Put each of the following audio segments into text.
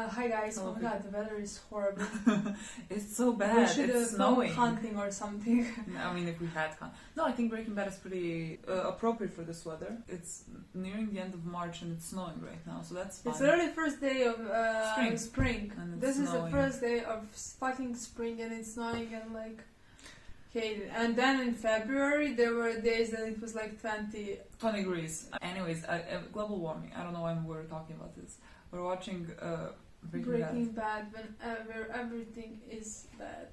Hi guys, oh my god, the weather is horrible. It's so bad. We should it's have snowing. hunting or something. I mean, if we had no, I think Breaking Bad is pretty appropriate for this weather. It's nearing the end of March and it's snowing right now, so that's fine. It's literally first day of spring. This is the first day of fucking spring and it's snowing and like... Okay, and then in February there were days that it was like 20 degrees. Anyways, global warming. I don't know why we're talking about this. We're watching Breaking Bad whenever everything is bad.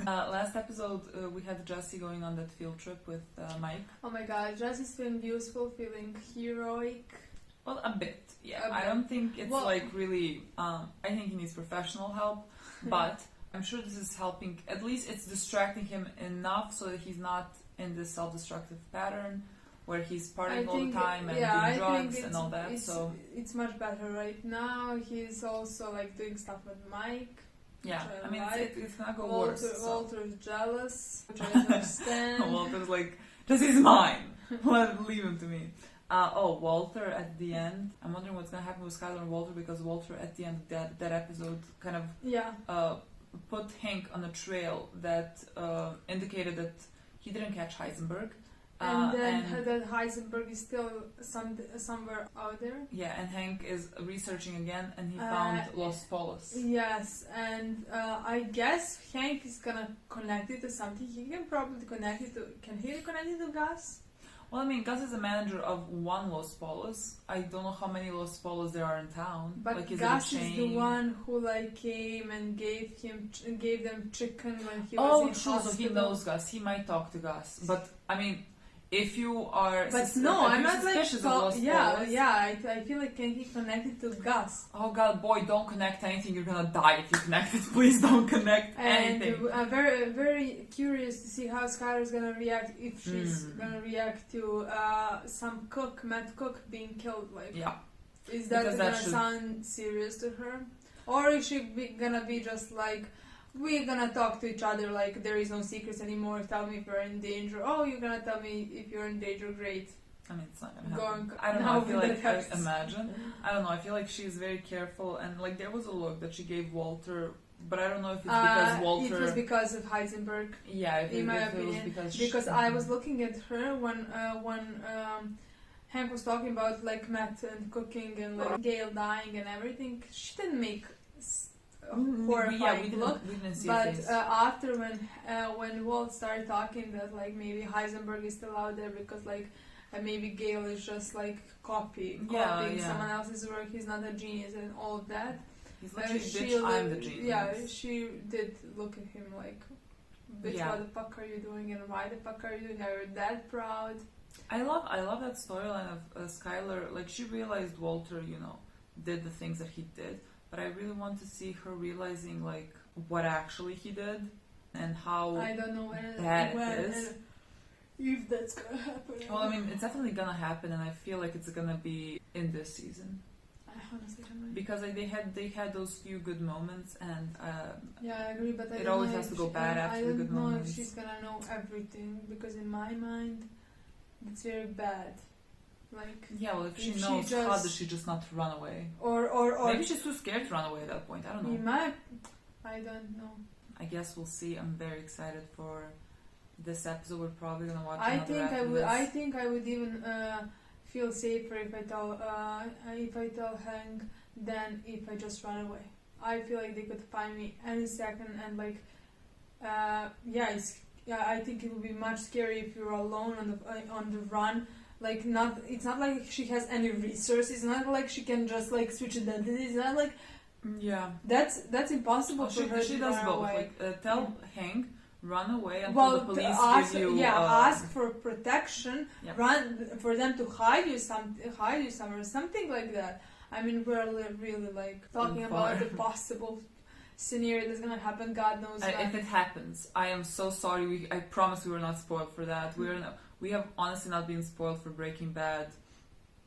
Last episode we had Jesse going on that field trip with Mike. Oh my god, Jesse's feeling useful, feeling heroic. Well, a bit, yeah. I don't think it's really... I think he needs professional help, but I'm sure this is helping. At least it's distracting him enough so that he's not in this self-destructive pattern where he's partying all the time and doing drugs and all that. So it's much better right now. He's also like doing stuff with Mike. Yeah, I mean it's gonna go worse. Walter's jealous, which I understand. Walter's like, Jesse's mine. Leave him to me. Walter at the end. I'm wondering what's gonna happen with Skyler and Walter, because Walter at the end of that episode kind of put Hank on a trail that indicated that he didn't catch Heisenberg. And that Heisenberg is still somewhere out there. Yeah, and Hank is researching again, and he found Los Polos. Yes, and I guess Hank is gonna connect it to something. He can probably connect it to... Can he connect it to Gus? Well, I mean, Gus is a manager of one Los Polos. I don't know how many Los Polos there are in town. But like, Gus is the one who like came and gave them chicken when he was in hospital. So he knows Gus. He might talk to Gus. But I mean, if you are... But no, I'm not like... I feel like can he connect it to Gus? Oh god, boy, don't connect anything. You're gonna die if you connect it. Please don't connect anything. And I'm very, very curious to see how Skyler's gonna react, if she's gonna react to some Matt Cook being killed. Like, is that gonna sound serious to her? Or is she gonna be just like... We're gonna talk to each other like there is no secrets anymore. Tell me if you're in danger. Oh, you're gonna tell me if you're in danger. Great. I mean, it's not gonna happen. I don't know. I feel like imagine. I don't know. I feel like she's very careful, and like there was a look that she gave Walter, but I don't know if it's because Walter. It was because of Heisenberg. Yeah, in my opinion, because I was looking at her when Hank was talking about like Matt and cooking and like Gail dying and everything. She didn't make horrifying look, but after when Walt started talking that like maybe Heisenberg is still out there because like maybe Gail is just like copying someone else's work, he's not a genius and all of that. He's like, bitch, I'm the genius. Yeah, she did look at him like, bitch, what the fuck are you doing and why the fuck are you doing? Are you that proud? I love that storyline of Skyler. Like, she realized Walter, did the things that he did. But I really want to see her realizing like what actually he did and how I don't know bad it is. If that's gonna happen. Well, I mean, it's definitely gonna happen, and I feel like it's gonna be in this season. I honestly don't know. Because like, they had those few good moments, and I agree, but it always has to go bad after the good moments. I don't know if she's gonna know everything, because in my mind, it's very bad. Like, if she knows, how does she just not run away? Or maybe she's too scared to run away at that point. I don't know. I don't know. I guess we'll see. I'm very excited for this episode. We're probably gonna watch. I think I would even feel safer if I tell Hank than if I just run away. I feel like they could find me any second, and like, I think it would be much scary if you're alone on the run. Like, it's not like she has any resources. It's not like she can just like switch identities. It's not like that's impossible for her. She does both. Away. Like, tell Hank, run away until the police give you. Ask for protection. Run for them to hide you somewhere, something like that. I mean, we're really like talking about the possible scenario that's gonna happen. God knows. If it happens, I am so sorry. I promise we were not spoiled for that. We have honestly not been spoiled for Breaking Bad.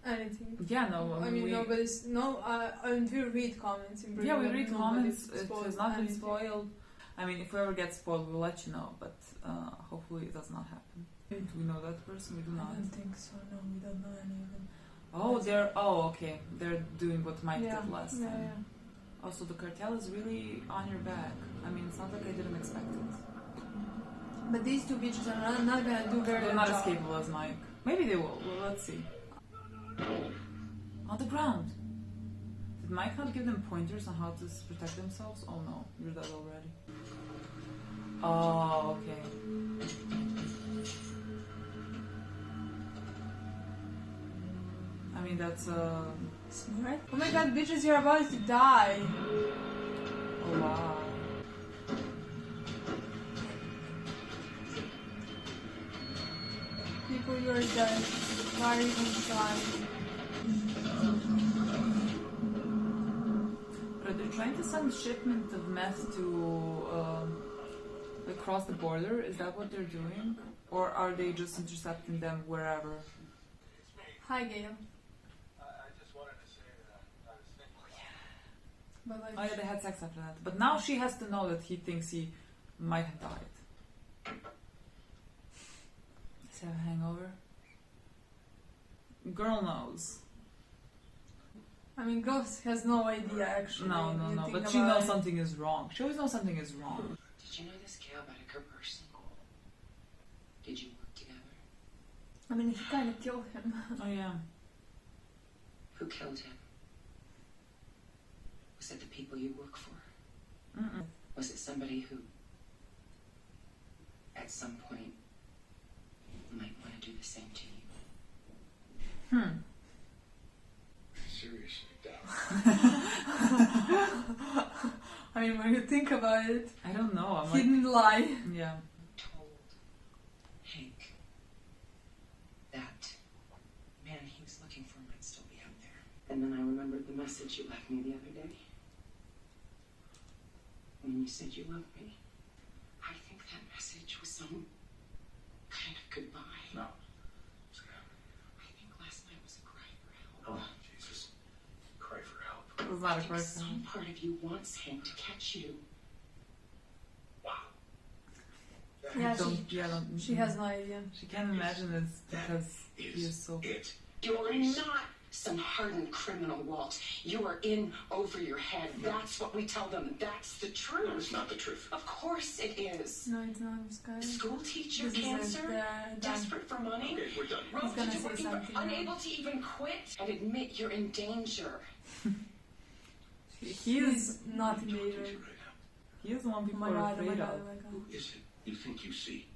Anything. Yeah, no. I mean, nobody's... No, and we read comments in Breaking Bad. Yeah, we read comments. It has not been spoiled. I mean, if we ever get spoiled, we'll let you know. But hopefully it does not happen. Do we know that person? We do not. I don't think so. No, we don't know any of them. Okay. They're doing what Mike did last time. Also, the cartel is really on your back. I mean, it's not like I didn't expect it. But these two bitches are not gonna do very They're good not job. as capable as Mike. Maybe they will. Well, let's see. On the ground. Did Mike not give them pointers on how to protect themselves? Oh no, you're dead already. Oh, okay. I mean, that's Smart. Oh my god, bitches, you're about to die. Oh wow. People, you're dead. Why are you even trying? Are they trying to send shipment of meth to across the border? Is that what they're doing? Or are they just intercepting them wherever? Hi, Gail. I just wanted to say that I was thinking. But like, Oh yeah, they had sex after that. But now she has to know that he thinks he might have died. Does he have a hangover? Girl knows. I mean, Ghost has no idea actually. No. But she knows something is wrong. She always knows something is wrong. Did you know this Gail about a good person? Did you work together? I mean, he kind of killed him. Oh yeah. Who killed him? Was it the people you work for? Mm-mm. Was it somebody who, at some point, might want to do the same to you? Seriously, doubt. I mean, when you think about it, I don't know. I'm he like, didn't lie. yeah. Told Hank that man he was looking for might still be out there. And then I remembered the message you left me the other day. When you said you loved me, I think that message was some kind of goodbye. No. I think last night was a cry for help. Oh, Jesus. Cry for help. It was not a I think question. some part of you wants Hank to catch you. Wow. Yeah, Don't. she has no idea. She can't imagine this because he is so. It. You're not some hardened criminal, Walt. You are in over your head. That's what we tell them. That's the No, truth. it's not the truth. Of course it is. No, it's not Skyler. School teacher, This is cancer, done. desperate for money, Okay, we're done. roped gonna into say working, something but now. unable to even quit and admit you're in danger. He is. not Who are you talking to major. right now? He is the one Oh people my are god, oh my afraid god, of. oh my god. Who is it you think you see?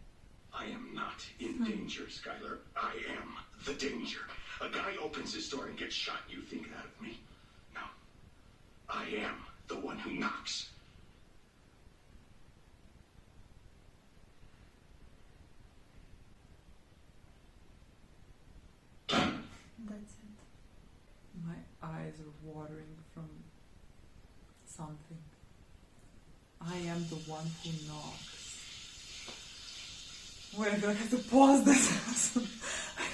I am not in danger, Skyler. I am the danger. A guy opens his door and gets shot. You think that of me? No. I am the one who knocks. That's it. My eyes are watering from something. I am the one who knocks. Wait, I feel like I have to pause this.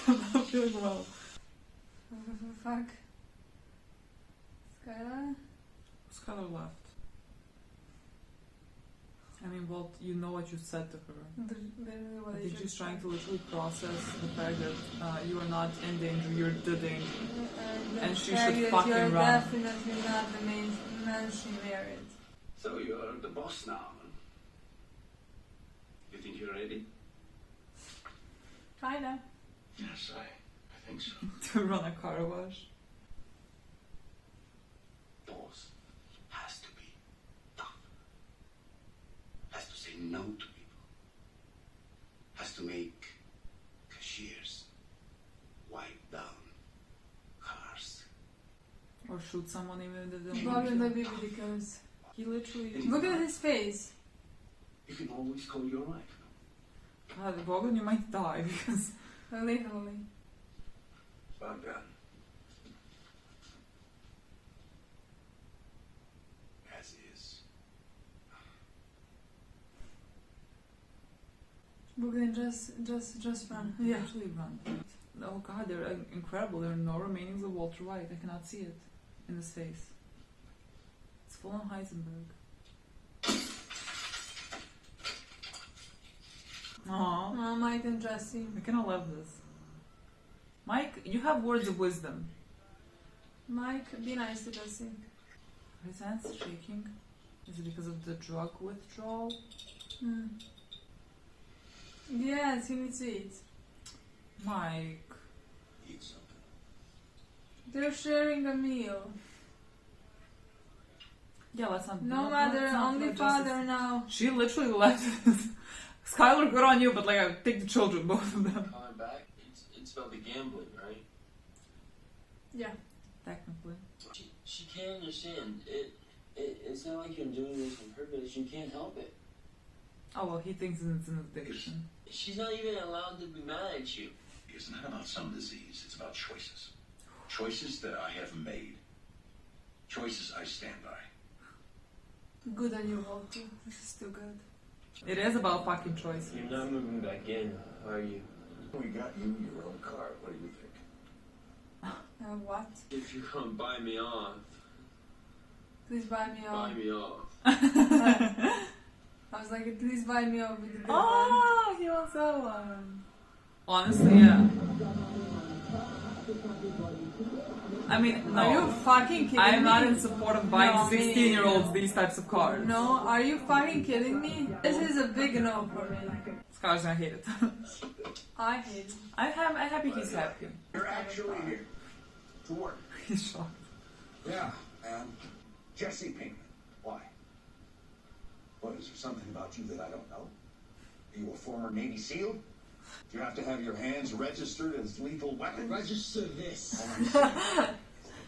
I'm not feeling well. Fuck. Skylar? Skyler left. I mean, Walt, you know what you said to her. Literally what I I think just she's trying said. to literally process the fact that you are not in danger, you're the danger. And she fact should that fucking you're run. definitely not the main man she married. So you're the boss now. Huh? You think you're ready? Kinda. Yes, I think so. To run a car wash. Boss has to be tough. Has to say no to people. Has to make cashiers wipe down cars. Or shoot someone even if they don't Probably want not to. be ridiculous. He literally... Look at his face. You can always call your wife. God, Bogan, you might die because... Literally. Well done. As is. Bogdan, just run. Yeah. Actually run. Oh god, they're incredible. There are no remainings of Walter White. I cannot see it in his face. It's full on Heisenberg. Aww. Oh, Mike and Jesse. I cannot love this. Mike, you have words of wisdom. Mike, be nice to Jesse. His hands shaking. Is it because of the drug withdrawal? Yes, he needs to eat. Mike. Eat something. They're sharing a meal. Yeah, let's not. No let's mother, not only let father justice- now. She literally left. Skyler, good on you, but like, I take the children, both of them. Calling back? It's about the gambling, right? Yeah. Technically. She can't understand. It's not like you're doing this on purpose. You can't help it. Oh well, he thinks it's an addiction. She's not even allowed to be mad at you. It's not about some disease. It's about choices. Choices that I have made. Choices I stand by. Good on you, Walter. This is too good. It is about fucking choices. You're not moving back in, are you? We got you your own car. What do you think? What? If you're gonna buy me off, Please buy me off. buy me off. I was like, please buy me off with the big one. Oh, he wants that one. Honestly, yeah. I mean, no. Are you fucking kidding me? I'm not in support of buying No, me 16-year-olds neither. these types of cars. No, are you fucking kidding me? This is a big no for me. Skyler's gonna hate it. I hate it. I'm happy he's happy. You're actually here to work. He's shocked. Yeah, and Jesse Pinkman. Why? What, is there something about you that I don't know? Are you a former Navy SEAL? Do you have to have your hands registered as lethal weapons? Register this. All I'm saying is that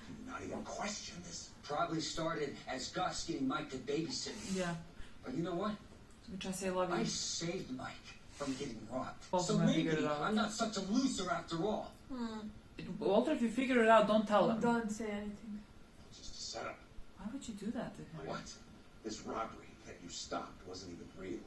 you not even question this. Probably started as Gus getting Mike to babysit me. Yeah. But you know what? Which I say love I you. saved Mike from getting robbed. Both So of them maybe figured it out. I'm not such a loser after all. Walter, if you figure it out, don't tell him. Don't say anything. Just a setup. Why would you do that to him? What? This robbery that you stopped wasn't even real.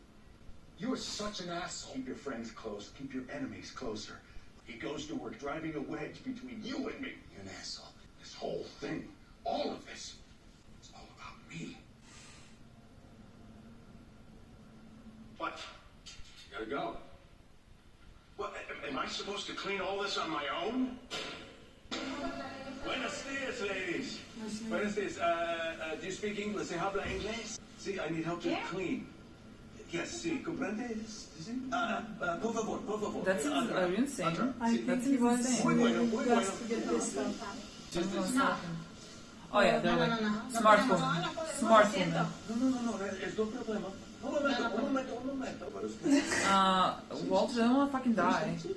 You are such an asshole. Keep your friends close, keep your enemies closer. He goes to work driving a wedge between you and me. You're an asshole. This whole thing, all of this, it's all about me. What? Gotta go. What, am I supposed to clean all this on my own? Buenos dias, ladies. Buenos dias. Do you speak English? ¿Se habla inglés? See, I need help to clean. Yes, sí, comprende? Por favor, por favor. That's insane. I think That's he wants insane. Muy bueno, muy bueno. Gus to get this stuff. Oh yeah, they're like smart woman. Smart woman. No, es no problema. Un momento. Walter, they don't want to fucking die. This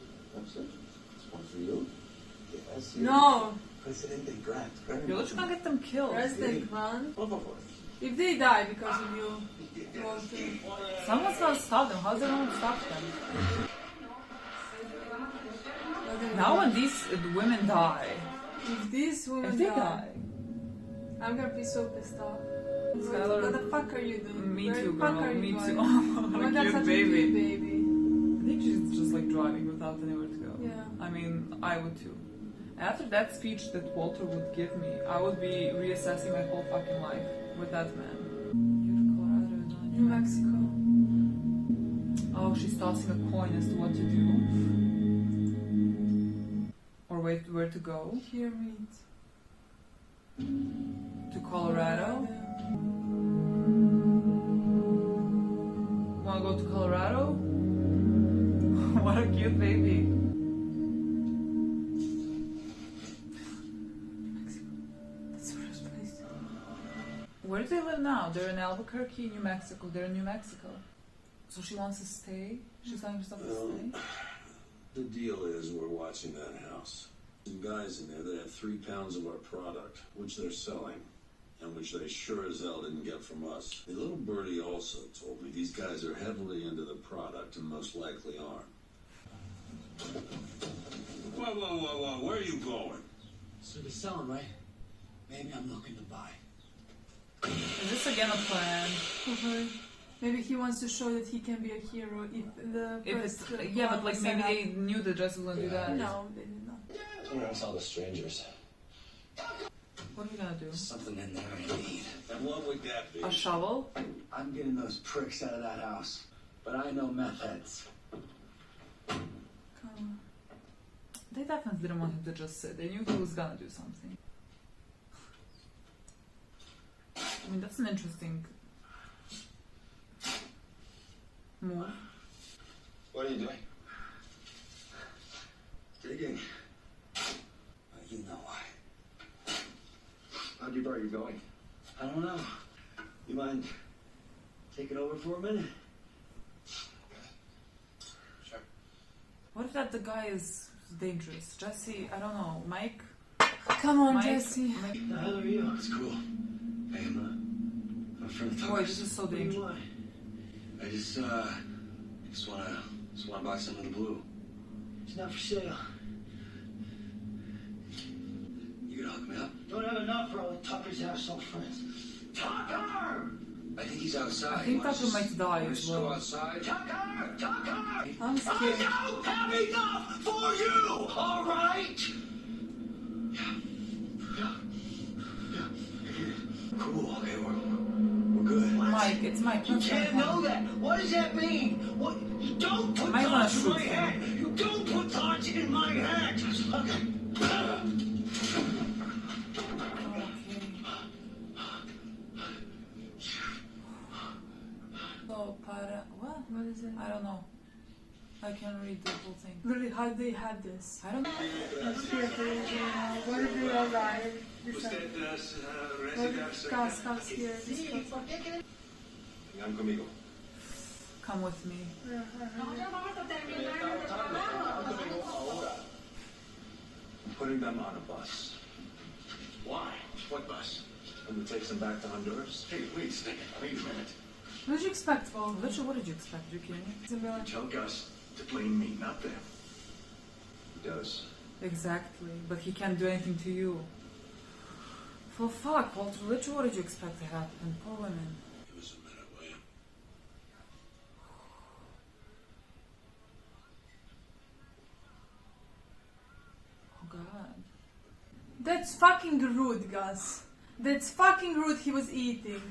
one for you. Yes, No! Presidente Grant. You're literally gonna get them killed. President Grant. Por favor. If they die because of you, Walter. Someone's gonna stop them. How's there no one to stop them? Now when these women die, If these women if they die, I'm gonna be so pissed off. Skyler, What the fuck are you doing? me Where too, the fuck girl. are you Me going? too. Oh my What a god, cute such a baby. cute baby. I think she's just like driving without anywhere to go. Yeah. I mean, I would too. After that speech that Walter would give me, I would be reassessing my whole fucking life with that man. You're to Colorado, not New Mexico. Oh, she's tossing a coin as to what to do. Or wait, where to go? Here meet. To Colorado? Wanna go to Colorado? What a cute baby. That's the first place. Where do they live now? They're in Albuquerque, New Mexico. They're in New Mexico. So she wants to stay? She's telling herself to stay? The deal is we're watching that house. Some guys in there that have 3 pounds of our product, which they're selling, and which they sure as hell didn't get from us. The little birdie also told me these guys are heavily into the product and most likely are. Whoa, where are you going? So they're selling, right? Maybe I'm looking to buy. Is this again a plan? Maybe he wants to show that he can be a hero if the If first it's, one yeah, but like was maybe set they knew that Jess was gonna do that. up. No, they did not. Where's all the strangers? What are we gonna do? Something in there I need. And what would that be? A shovel? I'm getting those pricks out of that house. But I know meth heads. Come on. They definitely didn't want him to just sit. They knew he was gonna do something. I mean, that's an interesting move. What are you doing? Digging. You know why. How deep are you going? I don't know. You mind taking over for a minute? Sure. What if that the guy is dangerous? Jesse, I don't know. Mike? Come on, Mike? Jesse. Mike? The hell are you? It's cool. Hey, I'm a friend of Tucker's. Boy, this is so What do you dangerous. want? I just wanna buy some of the blue. It's not for sale. You gonna hook me up? Don't have enough for all the Tucker's asshole friends. Tucker! I think he's outside. I think Tucker might die Let's as go well. outside. Tucker! Tucker! I'm scared. I don't have enough for you, all right? Yeah. Cool. Okay, we're good. Mike, it's Mike. You Let's can't go. know that. What does that mean? What? You don't put Might wanna thoughts in shoot my him. head. You don't put thoughts in my head. Okay. So, what? What is it? I don't know. I can't read the whole thing. Really, how they had this? I don't know. What did they all die? Gas here. Vengan conmigo. Come with me. I'm putting them on a bus. Why? What bus? And it takes them back to Honduras. Hey, wait a second. Wait a minute. What did you expect, Paul? Literally, what did you expect? Are you kidding me? Isabella. Tell Gus to blame me, not them. He does. Exactly. But he can't do anything to you. For fuck, Walter, literally, what did you expect to happen? Poor women. Give us a minute, will you? Oh god. That's fucking rude, Gus. That's fucking rude. He was eating.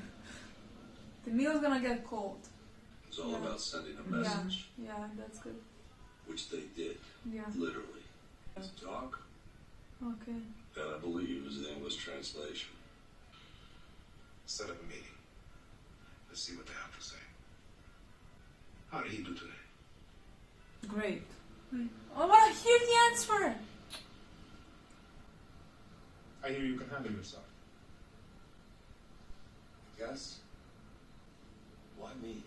The meal's gonna get cold. It's all Yeah. about sending a Yeah, message, yeah, that's good. which they did, Yeah, literally. Talk, okay. that I believe is the English translation. Set up a meeting. Let's see what they have to say. How did he do today? Great. I wanna hear the answer! I hear you can handle yourself. Gus? Why me?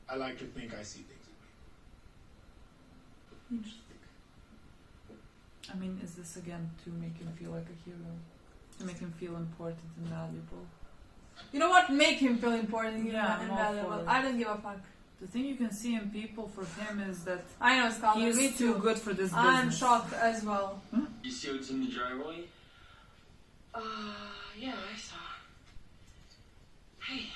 I like to think I see things in me. Interesting. I mean, is this again to make him feel like a hero? To make him feel important and valuable? You know what? Make him feel important Yeah, I'm and all valuable. for it. I don't give a fuck. The thing you can see in people for him is that I know, Skyler. Me he's too too. good for this I'm business. shocked as well. You see what's in the driveway? Yeah, I saw. Hey,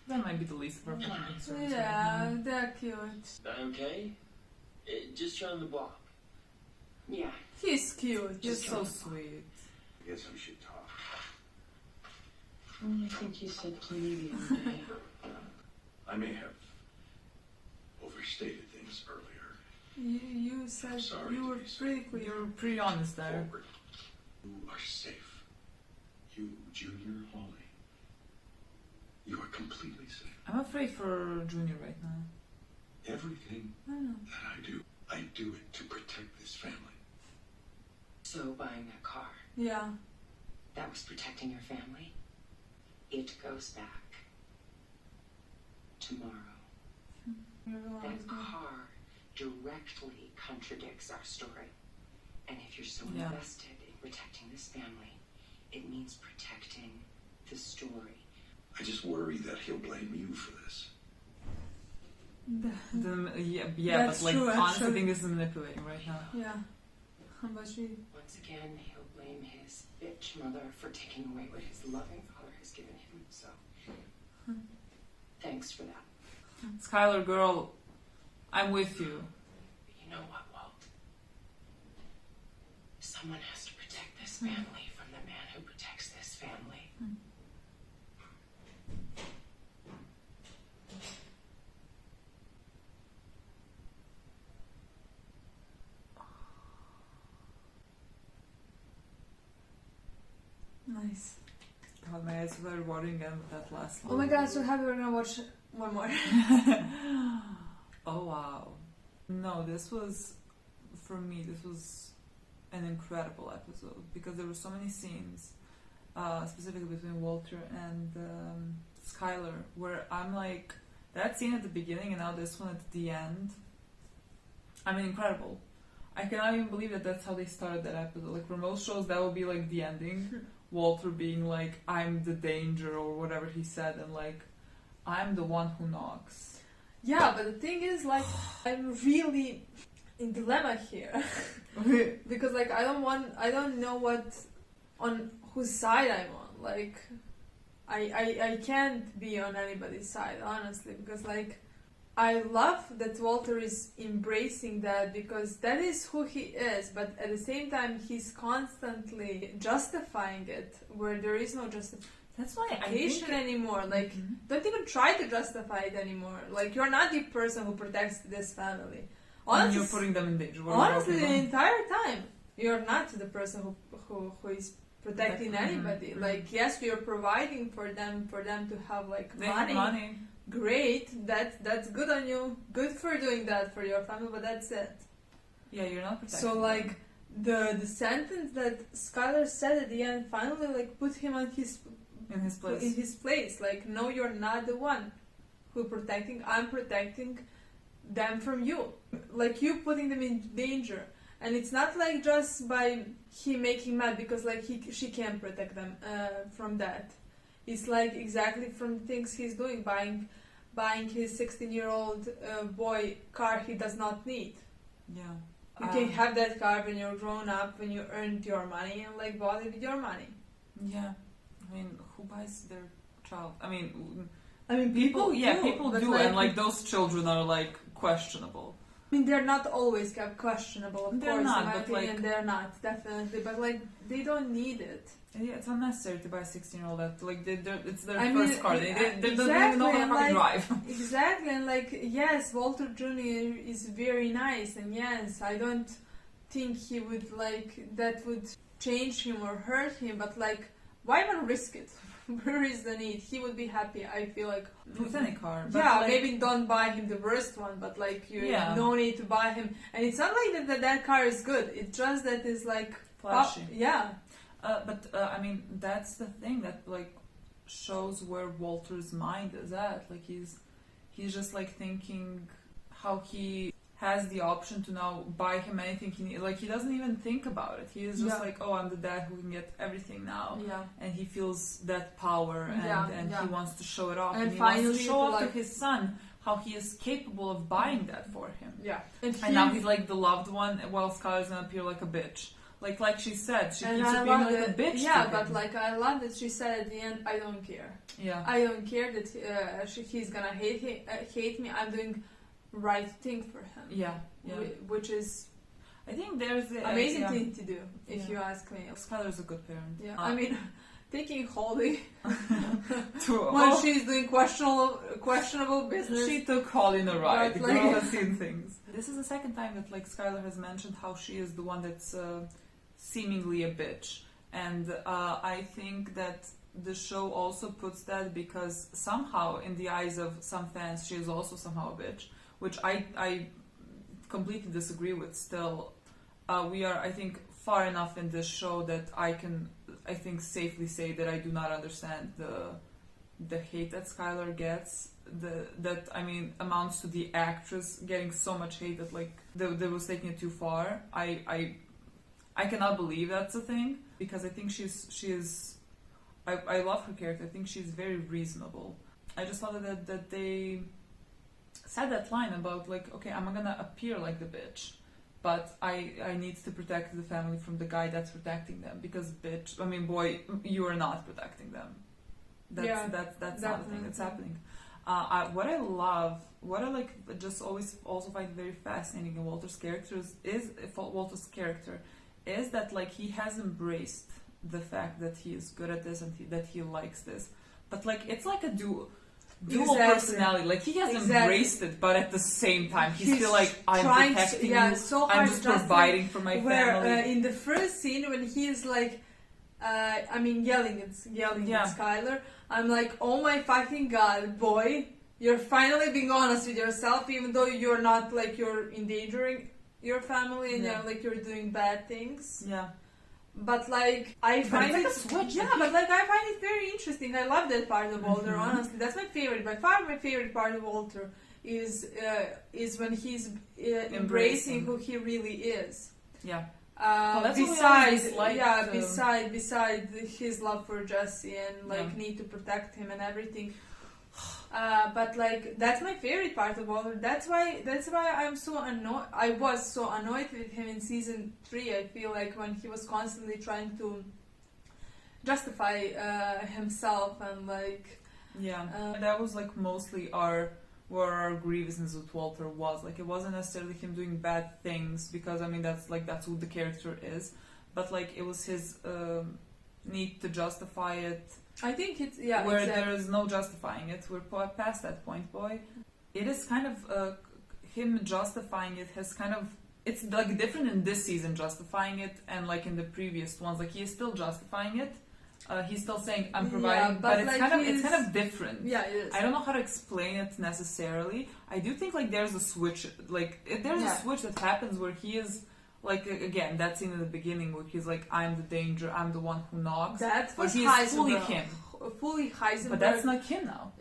That might be the least of our fucking concerns. Yeah, Right they're cute. That okay? Just around the block. yeah. He's cute. He's so sweet. I guess we should talk. I think you said plenty the other day. I may have overstated things earlier. You said Sorry you to were be so pretty clear. You're pretty honest there. Forward. You are safe. You, Junior, Holly. You are completely safe. I'm afraid for Junior right now. Everything I know. that I do it to protect this family. So buying that car, Yeah. that was protecting your family? It goes back tomorrow. Everyone is That good. car directly contradicts our story. And if you're so Yeah. invested in protecting this family, it means protecting the story. I just worry that he'll blame you for this. Yeah, That's but like true, honestly, I actually. think this is manipulating right now. Yeah. But she. Once again, he'll blame his bitch mother for taking away what his loving father has given him. So, thanks for that. Skyler, girl, I'm with you. But you know what, Walt? Someone has to protect this family from the man who protects this family. Nice. nice. God, my eyes were watering again with that last one. Oh my god, so happy we're gonna watch one more. Oh wow. No, this was, for me, this was an incredible episode because there were so many scenes, specifically between Walter and Skyler, where I'm like, that scene at the beginning and now this one at the end, I mean, incredible. I cannot even believe that that's how they started that episode. Like, for most shows, that would be like the ending. Walter being like, I'm the danger, or whatever he said, and like, I'm the one who knocks. Yeah, but the thing is, like, I'm really in dilemma here. Because, like, I don't know on whose side I'm on. Like, I can't be on anybody's side, honestly, because, like, I love that Walter is embracing that because that is who he is, but at the same time he's constantly justifying it where there is no justification. That's why I think anymore. Like, don't even try to justify it anymore. Like, you're not the person who protects this family. Honestly, and you're putting them in danger. Honestly, the entire time you're not the person who is protecting anybody. Like, yes, you're providing for them to have like money. Great, that's good on you. Good for doing that for your family, but that's it. Yeah, you're not protecting. So like the sentence that Skyler said at the end finally like put him on in his place. Like, no, you're not the one who protecting. I'm protecting them from you. Like, you putting them in danger. And it's not like just by him making mad because like she can't protect them from that. It's like exactly from things he's doing, buying his 16-year-old boy car he does not need. Yeah. You can have that car when you're grown up, when you earned your money and like bought it with your money. Yeah. I mean, who buys their child? I mean people do, like, and like those children are like questionable. I mean, they're not always kept questionable, of they're course, not, in my but opinion, like, they're not, definitely, but like, they don't need it. Yeah, it's unnecessary to buy a 16-year-old that, like, it's their I first mean, car, they exactly, don't even know how to like, drive. Exactly, and like, yes, Walter Jr. is very nice, and yes, I don't think he would, like, that would change him or hurt him, but like, why even risk it? Where is the need? He would be happy, I feel like. With any car. But yeah, like, maybe don't buy him the worst one, but like, you no need to buy him. And it's not like that car is good, it's just that it's like... flashy. Yeah. I mean, that's the thing that like shows where Walter's mind is at. Like, he's just like thinking how he has the option to now buy him anything he needs. Like, he doesn't even think about it. He is just like, oh, I'm the dad who can get everything now. Yeah. And he feels that power and he wants to show it off. And he finally wants to show off like, to his son how he is capable of buying that for him. Yeah. And now he's like the loved one, while Skyler's gonna appear like a bitch. Like she said, she keeps being like a bitch. Yeah, but like, I love that she said at the end, I don't care. Yeah. I don't care that he's gonna hate me. I'm doing right thing for him. Yeah. Which is, I think there's the amazing thing to do, if you ask me. Skyler's a good parent. Yeah. I mean, taking Holly when when she's doing questionable business. She took Holly in a ride. The like, girl has seen things. This is the second time that like Skyler has mentioned how she is the one that's seemingly a bitch, and I think that the show also puts that because somehow in the eyes of some fans she is also somehow a bitch, which I completely disagree with. Still, we are, I think, far enough in this show that I can, I think, safely say that I do not understand the hate that Skyler gets. That I mean amounts to the actress getting so much hate that like that was taking it too far. I cannot believe that's a thing, because I think she is. I love her character. I think she's very reasonable. I just thought that they said that line about like, okay, I'm gonna appear like the bitch, but I need to protect the family from the guy that's protecting them, because bitch, I mean boy, you are not protecting them. That's not the thing that's happening. What I love, what I like, just always also find very fascinating in Walter's character is that like he has embraced the fact that he is good at this and that he likes this, but like it's like a dual personality. Like he has embraced it, but at the same time he's still like, I'm protecting you. So I'm just providing for my family. In the first scene when he is like yelling at Skyler. I'm like, oh my fucking god, boy, you're finally being honest with yourself, even though you're not like you're endangering your family and you're doing bad things. Yeah. But like I find it, a switch. I find it very interesting. I love that part of Walter. Honestly, that's my favorite. By far, my favorite part of Walter is when he's embracing who he really is. Yeah. Beside his love for Jesse and need to protect him and everything. But like that's my favorite part of Walter. That's why I'm so annoyed. I was so annoyed with him in season 3. I feel like when he was constantly trying to justify himself and like that was like mostly where our grievances with Walter was. Like it wasn't necessarily him doing bad things, because I mean that's who the character is, but like it was his need to justify it. I think it's where there is no justifying it. We're past that point, boy. It is kind of him justifying it has kind of, it's like different in this season justifying it, and like in the previous ones, like he is still justifying it. He's still saying I'm providing, but it's like kind of different. Yeah, it is. I don't know how to explain it necessarily. I do think like there's a switch, a switch that happens where he is. Like, again, that scene in the beginning where he's like, I'm the danger, I'm the one who knocks. That was fully him. Fully Heisenberg. But that's not him now.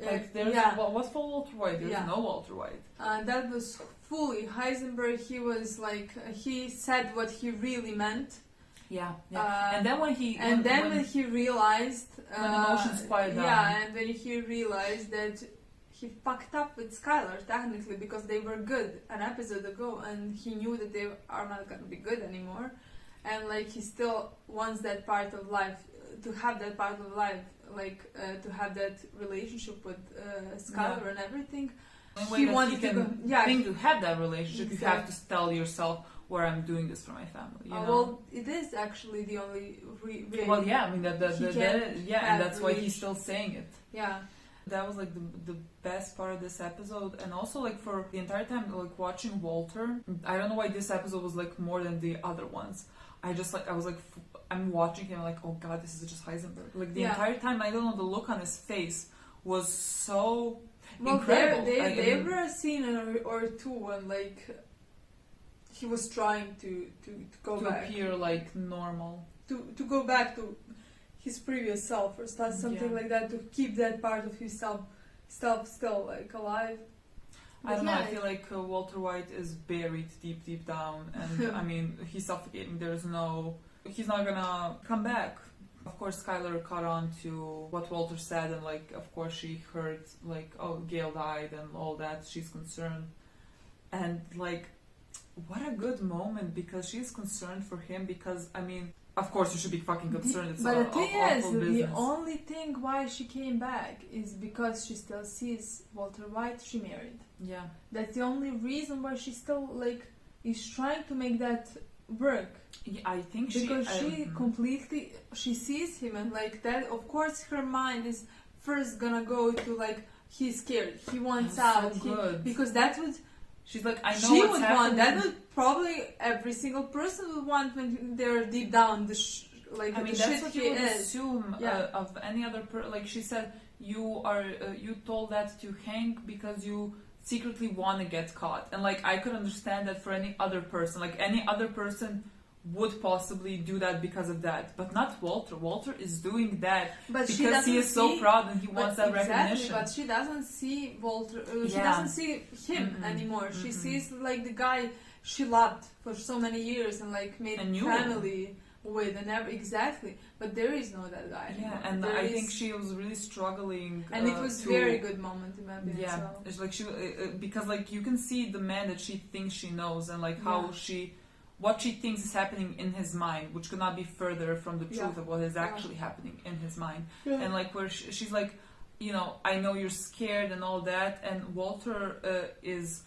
What's for Walter White? There's no Walter White. That was fully Heisenberg. He was like, he said what he really meant. Yeah. And then when he... when he realized... when emotions quiet down. Yeah, and when he realized that he fucked up with Skyler, technically, because they were good an episode ago, and he knew that they are not going to be good anymore, and like he still wants that part of life, to have that part of life, to have that relationship with Skyler and everything. He wanted to have that relationship. Exactly. You have to tell yourself, where I'm doing this for my family. You know? Well, it is actually the only way. Well, yeah, I mean and that's why he's still saying it. Yeah. That was like the best part of this episode, and also like for the entire time like watching Walter, I don't know why this episode was like more than the other ones. I'm watching him like, oh god, this is just Heisenberg. Like the entire time, I don't know, the look on his face was so incredible. There were a scene or two when like he was trying to go back, appear like normal, to go back to his previous self or something like that, to keep that part of himself still like alive. I don't know, I feel like Walter White is buried deep down, and I mean he's suffocating. He's not gonna come back. Of course Skyler caught on to what Walter said, and like of course she heard like, oh, Gail died and all that. She's concerned, and like what a good moment, because she's concerned for him, because I mean, of course you should be fucking concerned. It's but the thing is, business. The only thing why she came back is because she still sees Walter White. She married. Yeah. That's the only reason why she still like is trying to make that work. Yeah, I think because she sees him, and like that. Of course, her mind is first gonna go to like, he's scared. He wants out. Because that would. She's like, I know she what's would happening. Want that. Would probably every single person would want when they're deep down the I mean, that's what you would assume of any other like she said, you told that to Hank because you secretly want to get caught, and like I could understand that for any other person. Like any other person would possibly do that because of that, but not Walter. Walter is doing that because he is so proud and he wants that recognition. But she doesn't see Walter. She doesn't see him anymore. She sees like the guy she loved for so many years and like made family with and exactly. But there is no that guy anymore. Yeah, and I think she was really struggling. And it was very good moment in my opinion. Yeah, so. It's like she because like you can see the man that she thinks she knows, and like how what she thinks is happening in his mind, which could not be further from the truth of what is actually happening in his mind. And like where she's like, you know, I know you're scared and all that, and Walter is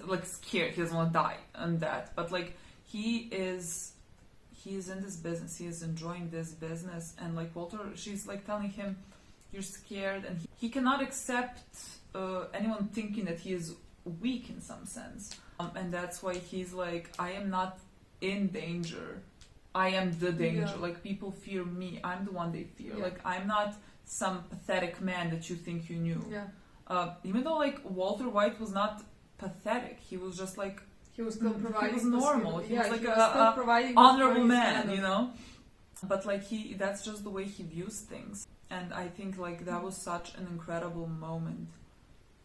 like scared. He doesn't want to die and that, but like he is in this business. He is enjoying this business, and like Walter, she's like telling him, you're scared, and he cannot accept anyone thinking that he is weak in some sense. And that's why he's like, I am not in danger. I am the danger. Yeah. Like, people fear me. I'm the one they fear. Yeah. Like, I'm not some pathetic man that you think you knew. Yeah. Even though, like, Walter White was not pathetic, he was just like, he was still providing. He was normal. He was like a providing honorable man, you know. But like that's just the way he views things. And I think like that was such an incredible moment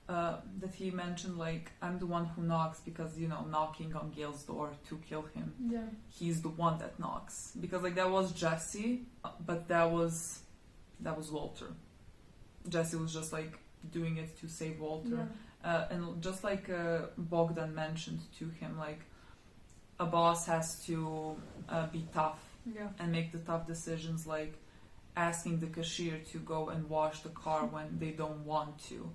that he mentioned, like, I'm the one who knocks because, you know, knocking on Gail's door to kill him. Yeah. He's the one that knocks, because like that was Jesse, but that was Walter. Jesse was just like doing it to save Walter. Yeah. And just like Bogdan mentioned to him, like, a boss has to be tough and make the tough decisions, like asking the cashier to go and wash the car when they don't want to.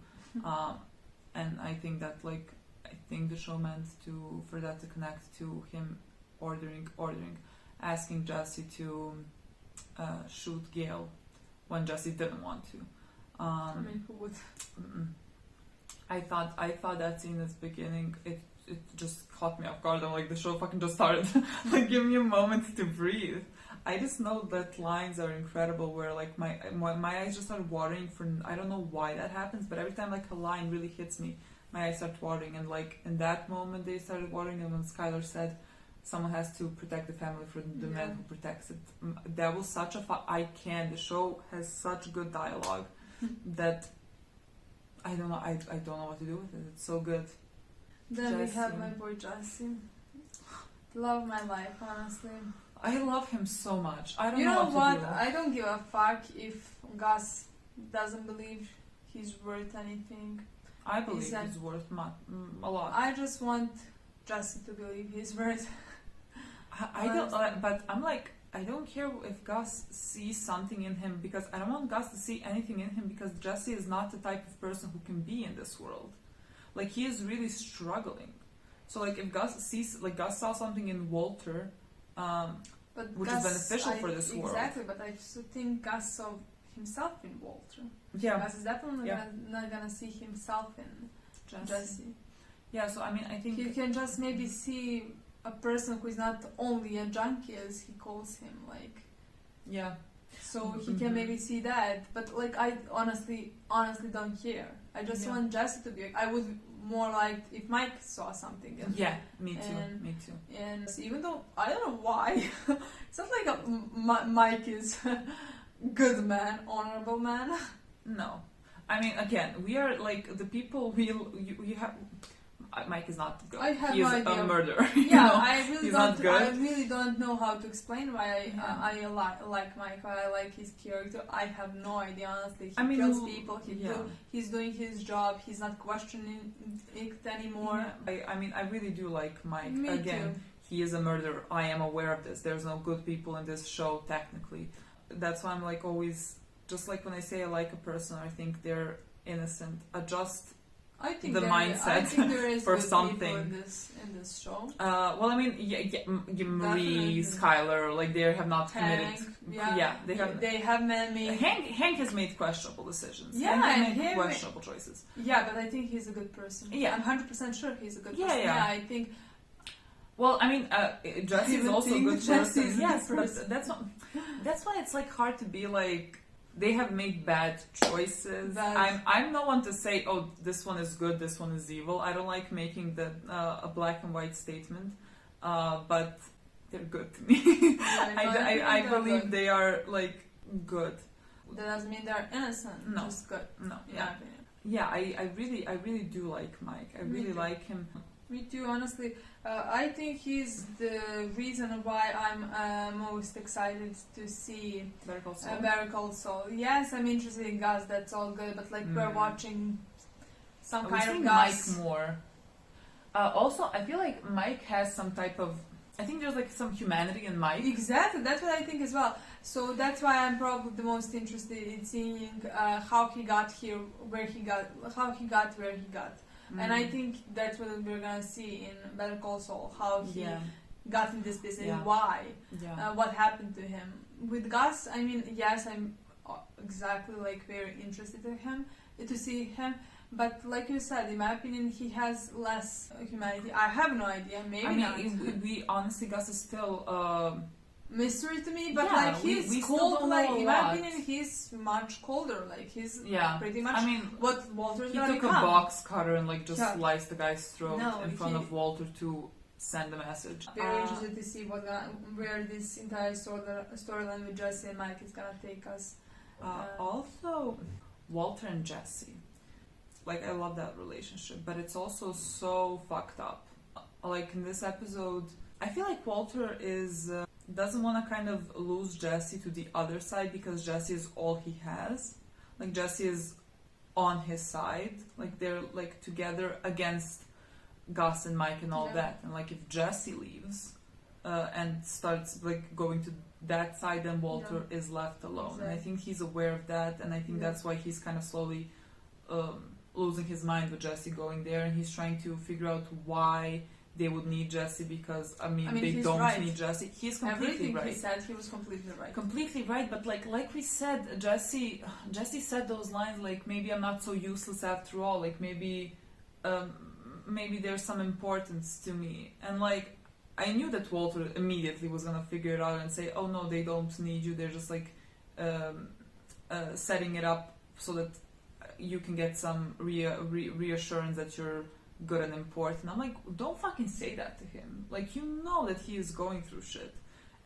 And I think that, like, I think the show meant for that to connect to him ordering, asking Jesse to shoot Gail when Jesse didn't want to. I mean, who would? I thought that scene at the beginning, it just caught me off guard. I'm like, the show fucking just started. Like, give me a moment to breathe. I just know that lines are incredible where, like, my eyes just start watering for, I don't know why that happens, but every time, like, a line really hits me, my eyes start watering. And, like, in that moment they started watering, and when Skyler said someone has to protect the family for the man who protects it, that was such a the show has such good dialogue that I don't know what to do with it. It's so good. Then Jesse. we have my boy Jesse. Love my life, honestly. I love him so much. I don't you know know what to what? do. I don't give a fuck if Gus doesn't believe he's worth anything. I believe he's worth a lot. I just want Jesse to believe he's worth. I don't, but I'm like, I don't care if Gus sees something in him, because I don't want Gus to see anything in him, because Jesse is not the type of person who can be in this world. Like, he is really struggling. So, like, if Gus saw something in Walter, which is beneficial for this world. Exactly, but I also think Gus saw himself in Walter. Yeah. Gus is definitely not gonna see himself in Jesse. Yeah, so I mean, I think he can just maybe see a person who is not only a junkie, as he calls him, like. Yeah. So he can maybe see that, but like, I honestly don't care. I just want Jesse to be. I would more like if Mike saw something. Me too. And even though I don't know why, it's not like Mike is good man, honorable man. No, I mean, again, we are like the people. You have. Mike is not good. I have he no is idea. a murderer. Yeah, I really he's don't. Not good. I really don't know how to explain why I like Mike. Why I like his character. I have no idea, honestly. He kills people. He's doing his job. He's not questioning it anymore. Yeah. I mean, I really do like Mike. Me Again, too. He is a murderer. I am aware of this. There's no good people in this show, technically. That's why I'm like always, just like when I say I like a person, I think they're innocent. I think the mindset there is for good something in this show. Well, I mean, Marie, Skyler, like they have not committed. They have made. Hank has made questionable decisions. Yeah, Hank and made questionable choices. Yeah, but I think he's a good person. Yeah, I'm 100% sure he's a good person. Yeah, I think. Well, I mean, Jesse is also a good person. Yes, but that's why it's like hard to be like. They have made bad choices. I'm no one to say, oh, this one is good, this one is evil. I don't like making a black and white statement, but they're good to me. I believe good. They are like good. That doesn't mean they're innocent. No, just good. No, yeah. I really do like Mike. I really like him. Me too, honestly. I think he's the reason why I'm most excited to see Better Call Saul. Yes, I'm interested in Gus, that's all good, but like we're watching some kind of Gus. Mike more. Also, I feel like Mike has some type of... I think there's like some humanity in Mike. Exactly, that's what I think as well. So that's why I'm probably the most interested in seeing how he got here, where he got. And I think that's what we're gonna see in Better Call Saul, how he got in this business, why, what happened to him. With Gus, I mean, yes, I'm exactly like very interested in him, to see him, but like you said, in my opinion, he has less humanity. I have no idea, maybe not. We honestly, Gus is still mystery to me, but Yeah, like he's we still cold. don't Like know a in lot. my opinion, he's much colder. Like he's pretty much. I mean, what Walter's he gonna took a become. box cutter and like just Yeah. sliced the guy's throat No, in front he- of Walter to send a message. Very interested to see where this entire storyline with Jesse and Mike is gonna take us. Also, Walter and Jesse. Like, I love that relationship, but it's also so fucked up. Like, in this episode, I feel like Walter doesn't want to kind of lose Jesse to the other side because Jesse is all he has. Like, Jesse is on his side. Like, they're, like, together against Gus and Mike and all that. And, like, if Jesse leaves and starts, like, going to that side, then Walter is left alone. Exactly. And I think he's aware of that, and I think that's why he's kind of slowly losing his mind with Jesse going there, and he's trying to figure out why they would need Jesse, because I mean they don't need Jesse. He's completely Everything right. he said, he was completely right. Completely right, but like we said, Jesse said those lines like, maybe I'm not so useless after all. Like maybe there's some importance to me, and like I knew that Walter immediately was gonna figure it out and say, oh no, they don't need you. They're just like setting it up so that you can get some reassurance that you're good and important. I'm like, don't fucking say that to him. Like, you know that he is going through shit.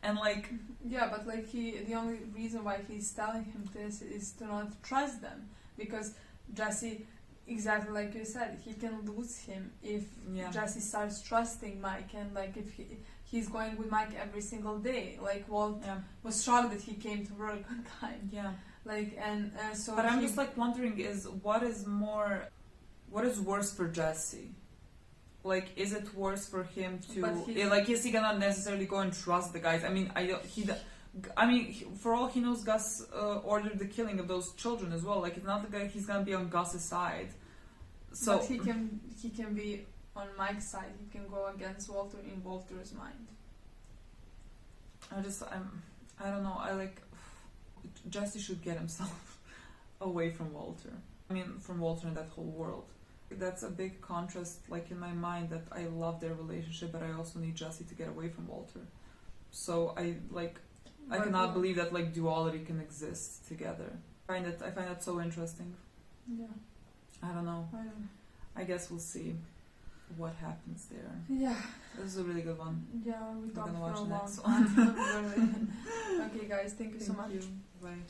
And like... Yeah, but like the only reason why he's telling him this is to not trust them. Because Jesse, exactly like you said, he can lose him if Jesse starts trusting Mike, and like if he's going with Mike every single day. Like Walt was shocked that he came to work on time. Yeah. Like, and so... But I'm just like wondering, what is worse for Jesse? Like, is it worse for him to like? Is he gonna necessarily go and trust the guys? I mean, for all he knows, Gus ordered the killing of those children as well. Like, it's not the guy he's gonna be on Gus's side. So but he can be on Mike's side. He can go against Walter in Walter's mind. I don't know. I like Jesse should get himself away from Walter. I mean, from Walter and that whole world. That's a big contrast, like in my mind, that I love their relationship, but I also need Jesse to get away from Walter. So I cannot believe that like duality can exist together. I find that so interesting. Yeah. I don't know. I guess we'll see what happens there. Yeah. This is a really good one. Yeah, we're gonna talking watch for a the long next time. Okay, guys, thank you so much. Bye.